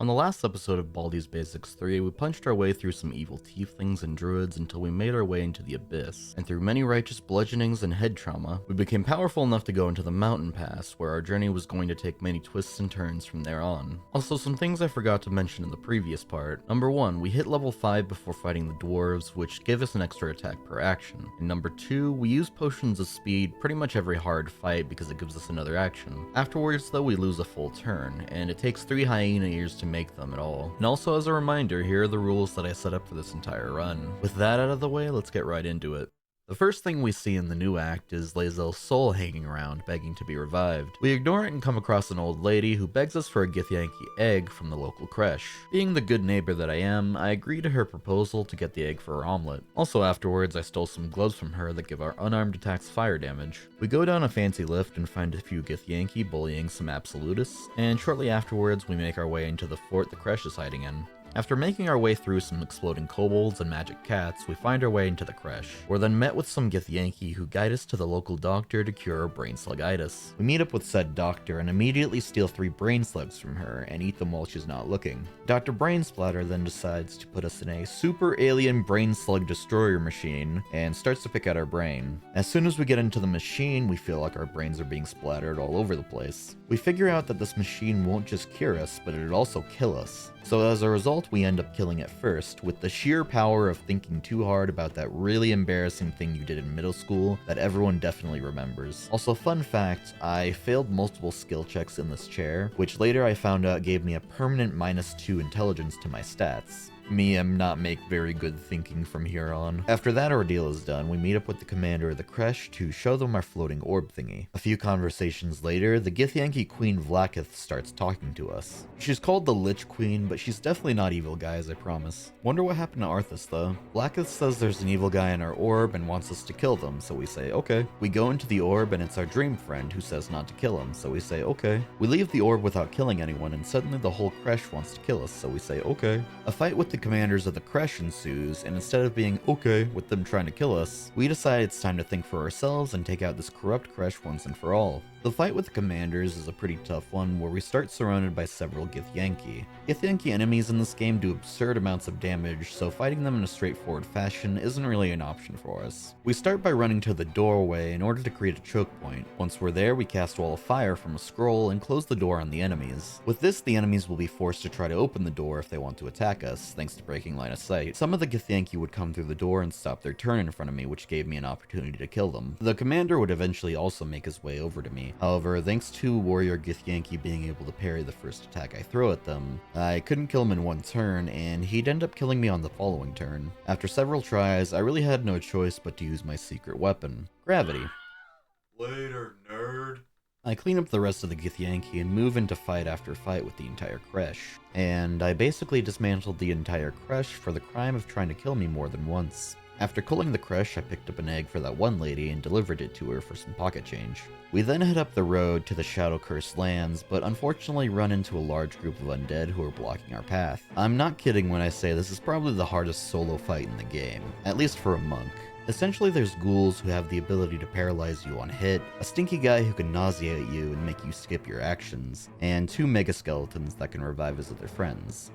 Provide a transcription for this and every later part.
On the last episode of Baldi's Basics 3, we punched our way through some evil tieflings and druids until we made our way into the Abyss, and through many righteous bludgeonings and head trauma, we became powerful enough to go into the Mountain Pass, where our journey was going to take many twists and turns from there on. Also, some things I forgot to mention in the previous part. Number 1, we hit level 5 before fighting the dwarves, which gave us an extra attack per action. And number 2, we use potions of speed pretty much every hard fight because it gives us another action. Afterwards though, we lose a full turn, and it takes 3 hyena ears to make them at all. And also as a reminder, here are the rules that I set up for this entire run. With that out of the way, let's get right into it. The first thing we see in the new act is Lae'zel's soul hanging around, begging to be revived. We ignore it and come across an old lady who begs us for a githyanki egg from the local creche. Being the good neighbor that I am, I agree to her proposal to get the egg for her omelet. Also afterwards, I stole some gloves from her that give our unarmed attacks fire damage. We go down a fancy lift and find a few githyanki bullying some absolutists, and shortly afterwards we make our way into the fort the creche is hiding in. After making our way through some exploding kobolds and magic cats, we find our way into the creche. We're then met with some githyanki who guide us to the local doctor to cure our brain slugitis. We meet up with said doctor and immediately steal 3 brain slugs from her and eat them while she's not looking. Dr. Brainsplatter then decides to put us in a super alien brain slug destroyer machine and starts to pick out our brain. As soon as we get into the machine, we feel like our brains are being splattered all over the place. We figure out that this machine won't just cure us, but it'll also kill us. So as a result, we end up killing it first, with the sheer power of thinking too hard about that really embarrassing thing you did in middle school that everyone definitely remembers. Also, fun fact, I failed multiple skill checks in this chair, which later I found out gave me a permanent -2 intelligence to my stats. Me am not make very good thinking from here on. After that ordeal is done, we meet up with the commander of the creche to show them our floating orb thingy. A few conversations later, the githyanki queen Vlaakith starts talking to us. She's called the Lich Queen, but she's definitely not evil, guys, I promise. Wonder what happened to Arthas though. Vlaakith says there's an evil guy in our orb and wants us to kill them, so we say okay. We go into the orb and it's our dream friend who says not to kill him, so we say okay. We leave the orb without killing anyone and suddenly the whole creche wants to kill us, so we say okay. A fight with the commanders of the creche ensues, and instead of being okay with them trying to kill us, we decide it's time to think for ourselves and take out this corrupt creche once and for all. The fight with the commanders is a pretty tough one, where we start surrounded by several githyanki. Githyanki enemies in this game do absurd amounts of damage, so fighting them in a straightforward fashion isn't really an option for us. We start by running to the doorway in order to create a choke point. Once we're there, we cast Wall of Fire from a scroll and close the door on the enemies. With this, the enemies will be forced to try to open the door if they want to attack us, thanks to breaking line of sight. Some of the githyanki would come through the door and stop their turn in front of me, which gave me an opportunity to kill them. The commander would eventually also make his way over to me. However, thanks to warrior githyanki being able to parry the first attack I throw at them, I couldn't kill him in one turn, and he'd end up killing me on the following turn. After several tries, I really had no choice but to use my secret weapon, gravity. Later, nerd. I clean up the rest of the githyanki and move into fight after fight with the entire creche, and I basically dismantled the entire creche for the crime of trying to kill me more than once. After culling the creche, I picked up an egg for that one lady and delivered it to her for some pocket change. We then head up the road to the Shadow-Cursed lands, but unfortunately run into a large group of undead who are blocking our path. I'm not kidding when I say this is probably the hardest solo fight in the game, at least for a monk. Essentially, there's ghouls who have the ability to paralyze you on hit, a stinky guy who can nauseate you and make you skip your actions, and 2 mega skeletons that can revive his other friends.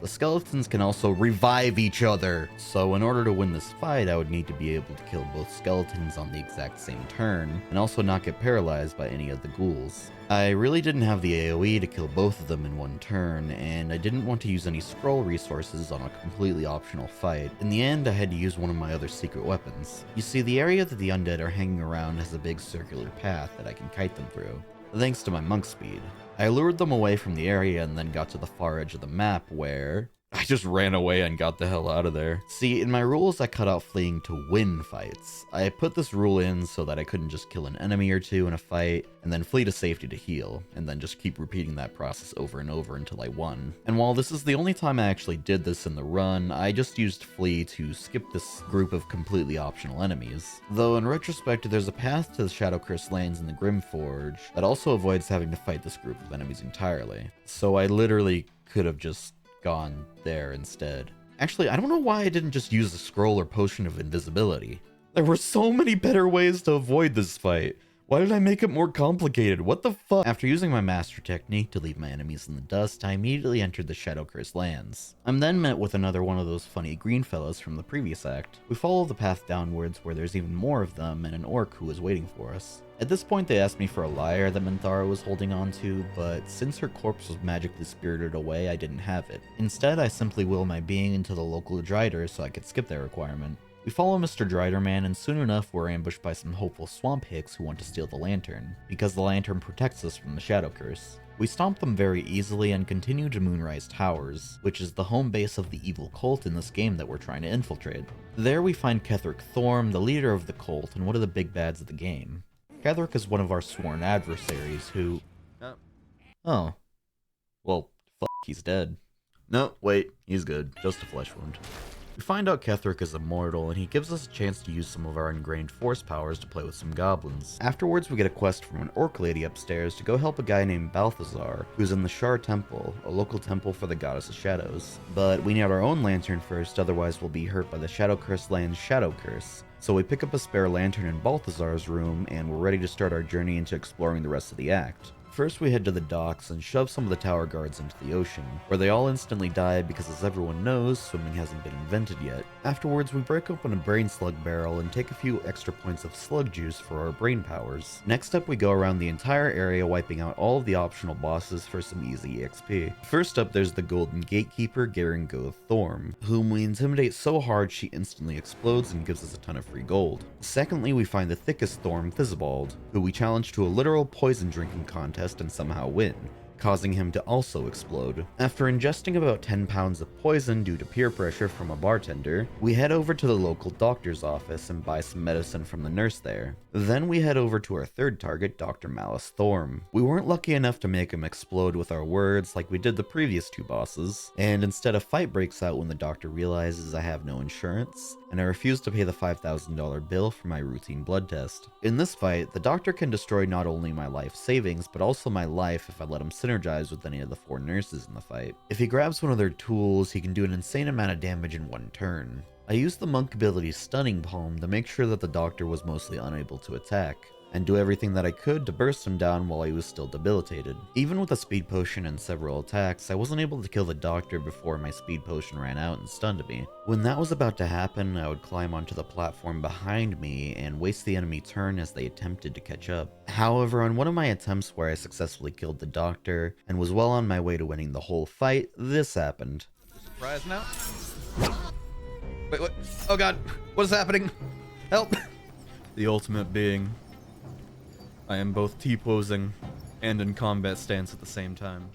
The skeletons can also revive each other, so in order to win this fight, I would need to be able to kill both skeletons on the exact same turn, and also not get paralyzed by any of the ghouls. I really didn't have the AoE to kill both of them in one turn, and I didn't want to use any scroll resources on a completely optional fight. In the end, I had to use one of my other secret weapons. You see, the area that the undead are hanging around has a big circular path that I can kite them through, thanks to my monk speed. I lured them away from the area and then got to the far edge of the map where I just ran away and got the hell out of there. See, in my rules, I cut out fleeing to win fights. I put this rule in so that I couldn't just kill an enemy or two in a fight, and then flee to safety to heal, and then just keep repeating that process over and over until I won. And while this is the only time I actually did this in the run, I just used flee to skip this group of completely optional enemies. Though in retrospect, there's a path to the Shadow-Cursed lands in the Grimforge that also avoids having to fight this group of enemies entirely. So I literally could have just gone there instead. Actually, I don't know why I didn't just use a scroll or potion of invisibility. There were so many better ways to avoid this fight. Why did I make it more complicated? What the fuck? After using my master technique to leave my enemies in the dust, I immediately entered the Shadow Curse lands. I'm then met with another one of those funny green fellas from the previous act. We follow the path downwards where there's even more of them and an orc who is waiting for us. At this point they asked me for a lyre that Minthara was holding on to, but since her corpse was magically spirited away, I didn't have it. Instead, I simply will my being into the local Drider so I could skip that requirement. We follow Mr. Driderman, and soon enough we're ambushed by some hopeful swamp hicks who want to steal the lantern, because the lantern protects us from the Shadow Curse. We stomp them very easily and continue to Moonrise Towers, which is the home base of the evil cult in this game that we're trying to infiltrate. There we find Ketheric Thorm, the leader of the cult and one of the big bads of the game. Ketheric is one of our sworn adversaries who... Oh. Well, fuck, he's dead. No, wait, he's good. Just a flesh wound. We find out Ketheric is immortal, and he gives us a chance to use some of our ingrained force powers to play with some goblins. Afterwards, we get a quest from an orc lady upstairs to go help a guy named Balthazar, who's in the Shar Temple, a local temple for the Goddess of Shadows. But we need our own lantern first, otherwise we'll be hurt by the Shadow Curse land's Shadow Curse. So we pick up a spare lantern in Balthazar's room, and we're ready to start our journey into exploring the rest of the act. First we head to the docks and shove some of the tower guards into the ocean, where they all instantly die because, as everyone knows, swimming hasn't been invented yet. Afterwards we break open a brain slug barrel and take a few extra points of slug juice for our brain powers. Next up we go around the entire area wiping out all of the optional bosses for some easy EXP. First up there's the golden gatekeeper Ketheric Thorm, whom we intimidate so hard she instantly explodes and gives us a ton of free gold. Secondly we find the thickest Thorm, Thizibald, who we challenge to a literal poison drinking contest and somehow win, causing him to also explode. After ingesting about 10 pounds of poison due to peer pressure from a bartender, we head over to the local doctor's office and buy some medicine from the nurse there. Then we head over to our third target, Dr. Malice Thorm. We weren't lucky enough to make him explode with our words like we did the previous two bosses, and instead a fight breaks out when the doctor realizes I have no insurance, and I refuse to pay the $5,000 bill for my routine blood test. In this fight, the doctor can destroy not only my life savings, but also my life if I let him synergize with any of the 4 nurses in the fight. If he grabs one of their tools, he can do an insane amount of damage in one turn. I used the monk ability Stunning Palm to make sure that the doctor was mostly unable to attack, and do everything that I could to burst him down while he was still debilitated. Even with a speed potion and several attacks, I wasn't able to kill the doctor before my speed potion ran out and stunned me. When that was about to happen, I would climb onto the platform behind me and waste the enemy turn as they attempted to catch up. However, on one of my attempts where I successfully killed the doctor and was well on my way to winning the whole fight, this happened. Surprise now? Wait, what? Oh god, what is happening? Help! The ultimate being. I am both T-posing and in combat stance at the same time.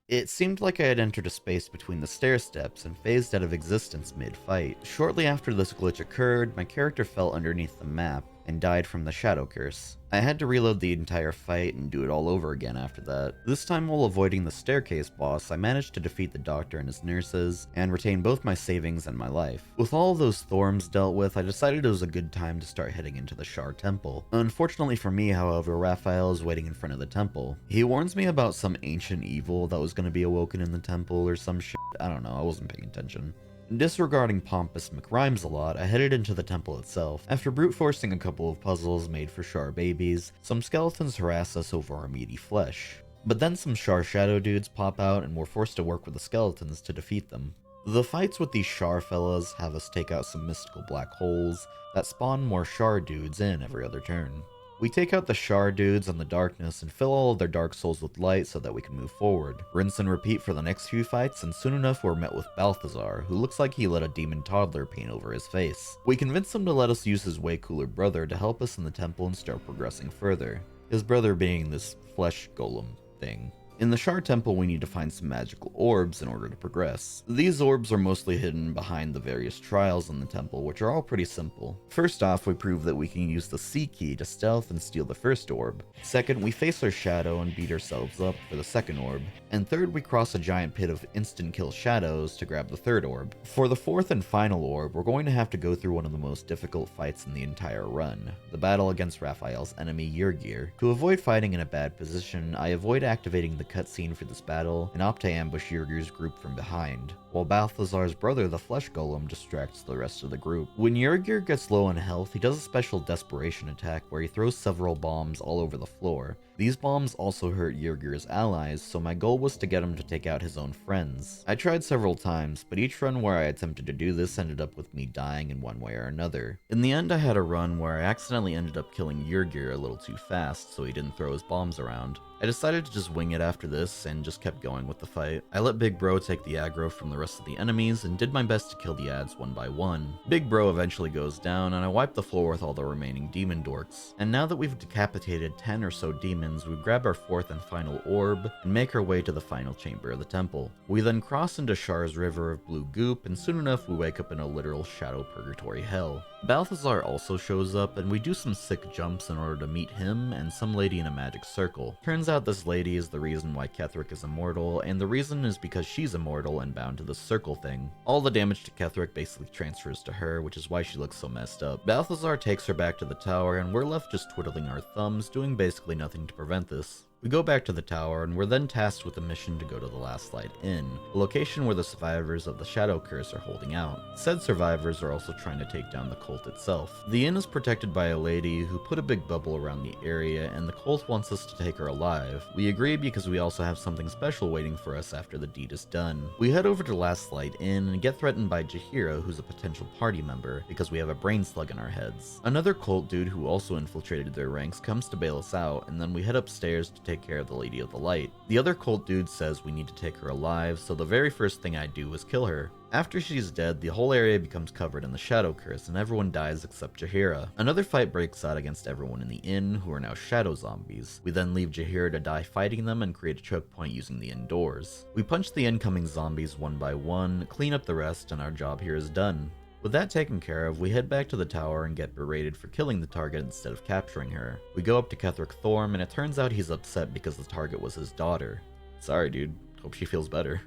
It seemed like I had entered a space between the stair steps and phased out of existence mid-fight. Shortly after this glitch occurred, my character fell underneath the map and died from the Shadow Curse. I had to reload the entire fight and do it all over again after that. This time, while avoiding the staircase boss, I managed to defeat the doctor and his nurses, and retain both my savings and my life. With all of those Thorms dealt with, I decided it was a good time to start heading into the Shar Temple. Unfortunately for me, however, Raphael is waiting in front of the temple. He warns me about some ancient evil that was going to be awoken in the temple or some shit. I don't know, I wasn't paying attention. Disregarding pompous McRhymes a lot, I headed into the temple itself. After brute forcing a couple of puzzles made for Shar babies, some skeletons harass us over our meaty flesh. But then some Shar shadow dudes pop out and we're forced to work with the skeletons to defeat them. The fights with these Shar fellas have us take out some mystical black holes that spawn more Shar dudes in every other turn. We take out the Shar dudes in the darkness and fill all of their dark souls with light so that we can move forward. Rinse and repeat for the next few fights, and soon enough we're met with Balthazar, who looks like he let a demon toddler paint over his face. We convince him to let us use his way cooler brother to help us in the temple and start progressing further. His brother being this flesh golem thing. In the Shar Temple, we need to find some magical orbs in order to progress. These orbs are mostly hidden behind the various trials in the temple, which are all pretty simple. First off, we prove that we can use the C key to stealth and steal the first orb. Second, we face our shadow and beat ourselves up for the second orb. And third, we cross a giant pit of instant kill shadows to grab the third orb. For the fourth and final orb, we're going to have to go through one of the most difficult fights in the entire run, the battle against Raphael's enemy Yrgir. To avoid fighting in a bad position, I avoid activating the cutscene for this battle and opt to ambush Yrgir's group from behind. while Balthazar's brother, the Flesh Golem, distracts the rest of the group. When Yurgir gets low on health, he does a special desperation attack where he throws several bombs all over the floor. These bombs also hurt Yurgir's allies, so my goal was to get him to take out his own friends. I tried several times, but each run where I attempted to do this ended up with me dying in one way or another. In the end, I had a run where I accidentally ended up killing Yurgir a little too fast, so he didn't throw his bombs around. I decided to just wing it after this and just kept going with the fight. I let Big Bro take the aggro from the rest of the enemies and did my best to kill the ads one by one. Big Bro eventually goes down and I wipe the floor with all the remaining demon dorks. And now that we've decapitated 10 or so demons, we grab our fourth and final orb and make our way to the final chamber of the temple. We then cross into Shar's river of blue goop, and soon enough we wake up in a literal shadow purgatory hell. Balthazar also shows up and we do some sick jumps in order to meet him and some lady in a magic circle. Turns out this lady is the reason why Ketheric is immortal, and the reason is because she's immortal and bound to the circle thing. All the damage to Ketheric basically transfers to her, which is why she looks so messed up. Balthazar takes her back to the tower and we're left just twiddling our thumbs, doing basically nothing to prevent this. We go back to the tower, and we're then tasked with a mission to go to the Last Light Inn, a location where the survivors of the Shadow Curse are holding out. Said survivors are also trying to take down the cult itself. The inn is protected by a lady who put a big bubble around the area, and the cult wants us to take her alive. We agree because we also have something special waiting for us after the deed is done. We head over to Last Light Inn and get threatened by Jaheira, who's a potential party member, because we have a brain slug in our heads. Another cult dude who also infiltrated their ranks comes to bail us out, and then we head upstairs to take care of the Lady of the Light. The other cult dude says we need to take her alive, so the very first thing I do is kill her. After she's dead, the whole area becomes covered in the Shadow Curse and everyone dies except Jaheira. Another fight breaks out against everyone in the inn, who are now shadow zombies. We then leave Jaheira to die fighting them and create a choke point using the inn doors. We punch the incoming zombies one by one, clean up the rest, and our job here is done. With that taken care of, we head back to the tower and get berated for killing the target instead of capturing her. We go up to Ketheric Thorm, and it turns out he's upset because the target was his daughter. Sorry dude, hope she feels better.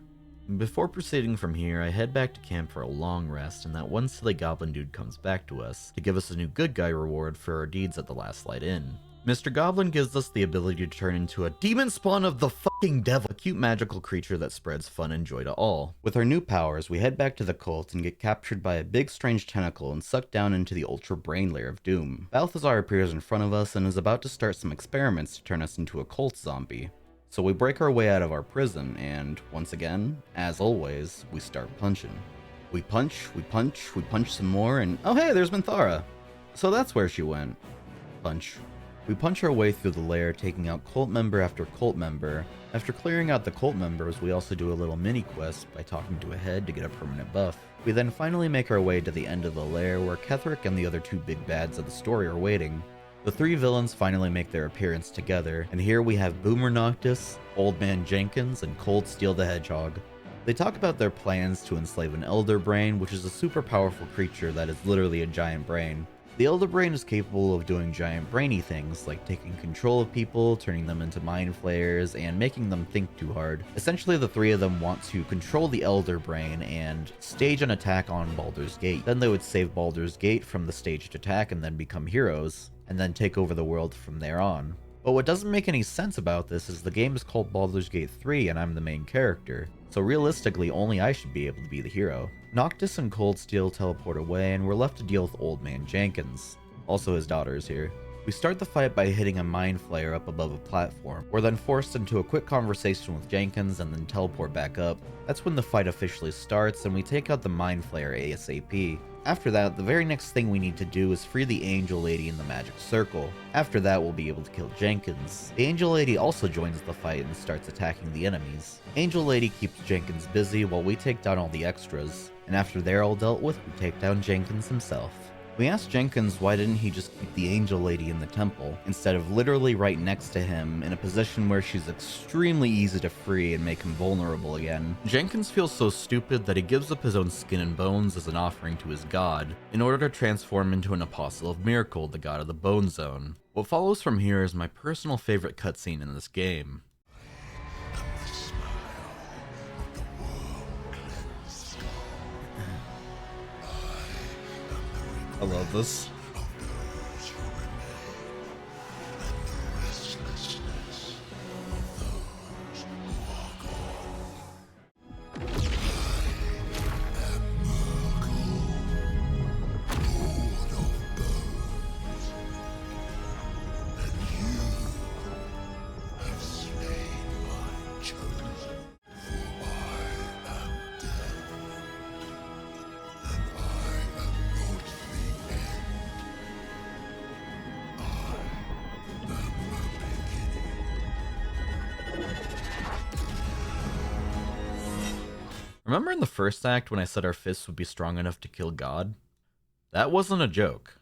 Before proceeding from here, I head back to camp for a long rest, and that one silly goblin dude comes back to us to give us a new good guy reward for our deeds at the Last Light Inn. Mr. Goblin gives us the ability to turn into a demon spawn of the fucking devil, a cute magical creature that spreads fun and joy to all. With our new powers, we head back to the cult and get captured by a big strange tentacle and sucked down into the ultra brain lair of doom. Balthazar appears in front of us and is about to start some experiments to turn us into a cult zombie. So we break our way out of our prison and, once again, as always, we start punching. We punch some more, and oh hey, there's Minthara! So that's where she went. Punch. We punch our way through the lair, taking out cult member after cult member. After clearing out the cult members, we also do a little mini quest by talking to a head to get a permanent buff. We then finally make our way to the end of the lair, where Ketheric and the other two big bads of the story are waiting. The three villains finally make their appearance together, and here we have Boomer Noctis, Old Man Jenkins, and Cold Steel the Hedgehog. They talk about their plans to enslave an Elder Brain, which is a super powerful creature that is literally a giant brain. The Elder Brain is capable of doing giant brainy things, like taking control of people, turning them into mind flayers, and making them think too hard. Essentially, the three of them want to control the Elder Brain and stage an attack on Baldur's Gate. Then they would save Baldur's Gate from the staged attack and then become heroes, and then take over the world from there on. But what doesn't make any sense about this is the game is called Baldur's Gate 3 and I'm the main character, so realistically only I should be able to be the hero. Noctis and Cold Steel teleport away and we're left to deal with Old Man Jenkins. Also his daughter is here. We start the fight by hitting a mind flayer up above a platform. We're then forced into a quick conversation with Jenkins and then teleport back up. That's when the fight officially starts and we take out the mind flayer ASAP. After that, the very next thing we need to do is free the Angel Lady in the magic circle. After that, we'll be able to kill Jenkins. The Angel Lady also joins the fight and starts attacking the enemies. Angel Lady keeps Jenkins busy while we take down all the extras. And after they're all dealt with, we take down Jenkins himself. We asked Jenkins why didn't he just keep the Angel Lady in the temple, instead of literally right next to him in a position where she's extremely easy to free and make him vulnerable again. Jenkins feels so stupid that he gives up his own skin and bones as an offering to his god, in order to transform into an Apostle of Miracle, the god of the Bone Zone. What follows from here is my personal favorite cutscene in this game. I love this. Remember in the first act when I said our fists would be strong enough to kill God? That wasn't a joke.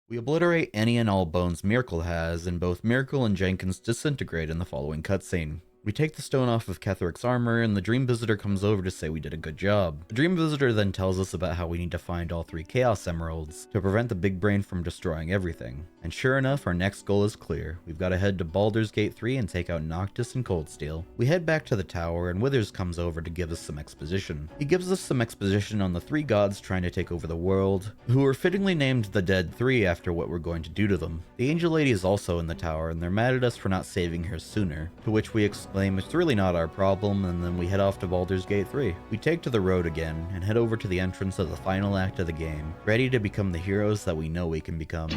We obliterate any and all bones Miracle has, and both Miracle and Jenkins disintegrate in the following cutscene. We take the stone off of Ketheric's armor, and the Dream Visitor comes over to say we did a good job. The Dream Visitor then tells us about how we need to find all 3 Chaos Emeralds to prevent the Big Brain from destroying everything. And sure enough, our next goal is clear. We've got to head to Baldur's Gate 3 and take out Noctis and Coldsteel. We head back to the tower, and Withers comes over to give us some exposition. He gives us some exposition on the 3 gods trying to take over the world, who are fittingly named the Dead 3 after what we're going to do to them. The Angel Lady is also in the tower, and they're mad at us for not saving her sooner, to which we exclaim it's really not our problem, and then we head off to Baldur's Gate 3. We take to the road again, and head over to the entrance of the final act of the game, ready to become the heroes that we know we can become.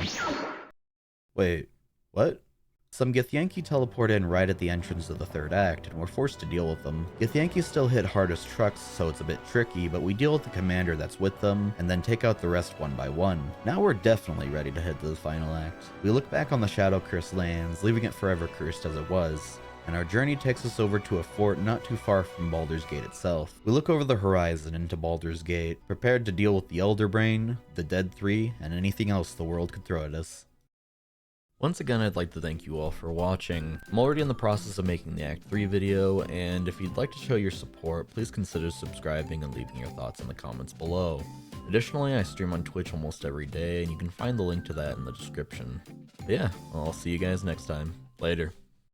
Wait, what? Some githyanki teleport in right at the entrance of the 3rd act, and we're forced to deal with them. Githyanki still hit hard as trucks, so it's a bit tricky, but we deal with the commander that's with them, and then take out the rest one by one. Now we're definitely ready to head to the final act. We look back on the Shadow Curse lands, leaving it forever cursed as it was, and our journey takes us over to a fort not too far from Baldur's Gate itself. We look over the horizon into Baldur's Gate, prepared to deal with the Elder Brain, the Dead 3, and anything else the world could throw at us. Once again, I'd like to thank you all for watching. I'm already in the process of making the Act 3 video, and if you'd like to show your support, please consider subscribing and leaving your thoughts in the comments below. Additionally, I stream on Twitch almost every day, and you can find the link to that in the description. But yeah, I'll see you guys next time. Later.